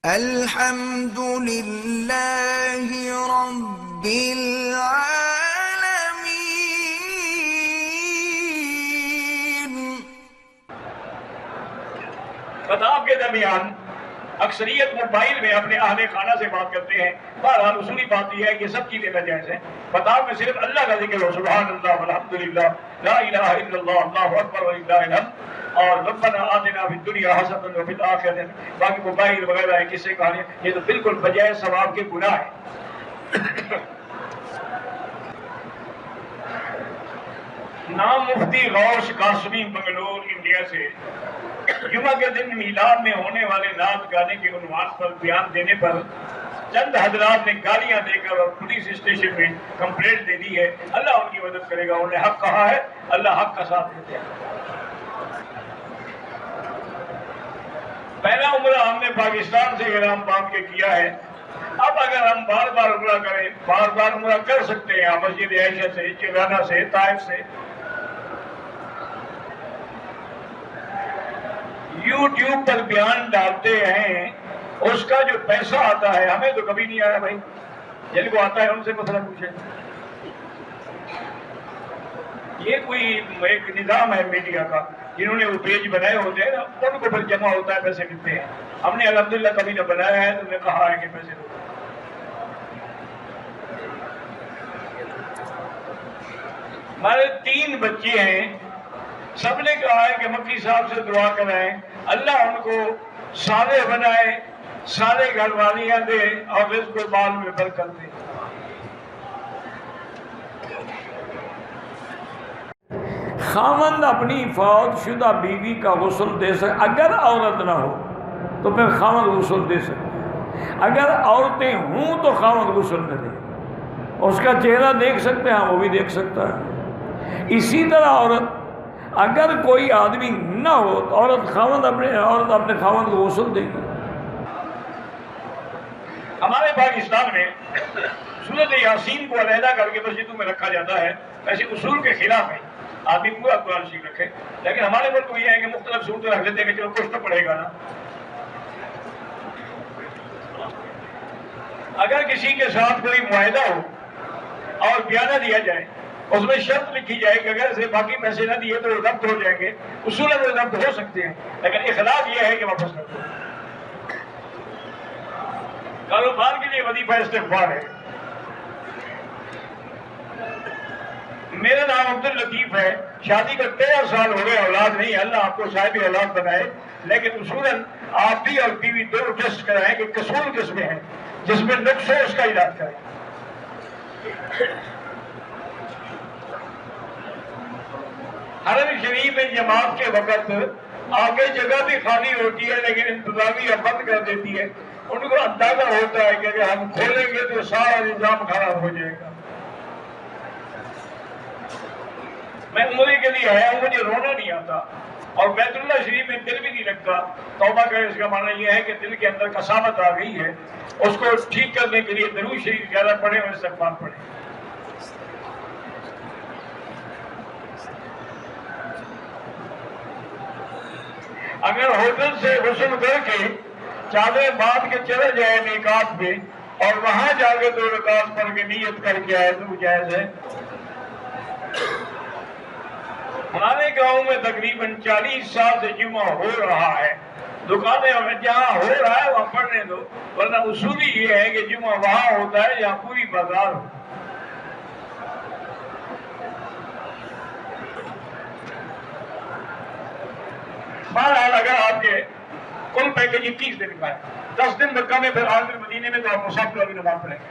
الحمد للہ رب العالمین۔ خطاب کے درمیان اکثریت موبائل میں اپنے اہل خانہ سے بات کرتے ہیں۔ بہرحال اصولی بات یہ ہے کہ سب چیزیں ناجائز ہیں۔ خطاب میں صرف اللہ کا ذکر ہو، سبحان اللہ والحمدللہ لا الہ الا اللہ اللہ اکبر وللہ الحمد، اور ربنا آتنا فی الدنیا حسنۃ وفی الآخرۃ، باقی موبائل وغیرہ ہے قصے کہانیاں، یہ تو بالکل بجائے ثواب کے گناہ ہے۔ نام مفتی غوث قاسمی بنگلور انڈیا سے جمعہ کے دن میلاد میں ہونے والے نعت گانے کے عنوان پر بیان دینے پر چند حضرات نے گالیاں دے کر اور پولیس اسٹیشن میں کمپلینٹ دے دی ہے۔ اللہ ان کی مدد کرے گا، انہوں نے حق کہا ہے، اللہ حق کا ساتھ دیتے ہیں۔ پہلا عمرہ ہم نے پاکستان سے احرام باندھ کے کیا ہے، اب اگر ہم بار بار عمرہ کریں، بار بار عمرہ کر سکتے ہیں مسجد عائشہ سے، جیرانہ سے، طائف سے۔ یوٹیوب پر بیان ڈالتے ہیں، اس کا جو پیسہ آتا ہے ہمیں تو کبھی نہیں آیا بھائی، جن کو آتا ہے ان سے مسئلہ پوچھیں۔ یہ کوئی ایک نظام ہے میڈیا کا، جنہوں نے وہ پیج بنائے ہوتے ہیں نا، ان کو پھر جمع ہوتا ہے، پیسے ملتے ہیں۔ ہم نے الحمدللہ کبھی نہ بنایا ہے، تو نے کہا ہے کہ پیسے دو۔ ہمارے 3 بچے ہیں، سب نے کہا ہے کہ مکی صاحب سے دعا کرائیں، اللہ ان کو صالح بنائے، صالح گھر والیاں دے اور رزق و مال میں برکت دے۔ خاوند اپنی فوت شدہ بیوی کا غسل دے سکتے، اگر عورت نہ ہو تو پھر خاوند غسل دے سکتے ہیں۔ اگر عورتیں ہوں تو خاوند غسل نہ دے، اس کا چہرہ دیکھ سکتے ہیں، وہ بھی دیکھ سکتا ہے۔ اسی طرح عورت، اگر کوئی آدمی نہ ہو تو عورت اپنے خاوند کو غسل دے گی۔ ہمارے پاکستان میں سورۃ یاسین کو علیحدہ کر کے مسجدوں میں رکھا جاتا ہے، ایسے اصول کے خلاف ہے، آدمی پورا قرآن شریف رکھے، لیکن ہمارے ملک میں یہ ہے کہ مختلف صورتیں رکھ لیتے ہیں کہ چلو کچھ تو پڑھے گا نا۔ اگر کسی کے ساتھ کوئی معاہدہ ہو اور بیانہ دیا جائے، اس میں شرط لکھی جائے کہ اگر اسے باقی پیسے نہ دیے تو وہ ضبط ہو جائیں گے، اصولاً وہ ضبط ہو سکتے ہیں، لیکن اخلاق یہ ہے کہ واپس کر دو۔ کاروبار کے لیے وظیفہ استغفار ہے۔ میرا نام عبداللطیف ہے، شادی کا 13 سال ہو گئے، اولاد نہیں، اللہ آپ کو صاحب اولاد بنائے، لیکن اصولاً آپ بھی اور بیوی دونوں ٹیسٹ کرائیں کہ قصور کس میں ہے، جس میں نقص ہو اس کا علاج کریں۔ حرم شریف میں جماعت کے وقت آگے جگہ بھی خالی ہوتی ہے، لیکن انتظامیہ بند کر دیتی ہے۔ ان کو اندازہ ہوتا ہے کہ اگر ہم کھولیں گے تو سارا نظام خراب ہو جائے گا۔ میں عمرے کے لیے آیا ہوں، مجھے رونا نہیں آتا اور بیت اللہ شریف میں دل بھی نہیں لگتا۔ توبہ کرے، اس کا معنی یہ ہے کہ دل کے اندر کساوت آ گئی ہے، اس کو ٹھیک کرنے کے لیے درود شریف زیادہ پڑھیں اور استغفار پڑھیں۔ اگر ہوٹل سے غسل کر کے چادر باندھ کے چلے جائے میقات پہ اور وہاں جا کے 2 رکعت پڑھ کے نیت کر کے آئے تو جائز ہے۔ ہمارے گاؤں میں تقریباً 40 سال سے جمعہ ہو رہا ہے، دکانیں میں جہاں ہو رہا ہے وہاں پڑھنے دو، ورنہ اصولی یہ ہے کہ جمعہ وہاں ہوتا ہے جہاں پوری بازار ہو۔ بہرحال اگر آپ کے کل پیکیج 30 دن کا ہے، 10 دن مکہ میں، پھر 8 دن مدینے میں، تو آپ مسافر والی نماز پڑھیں گے۔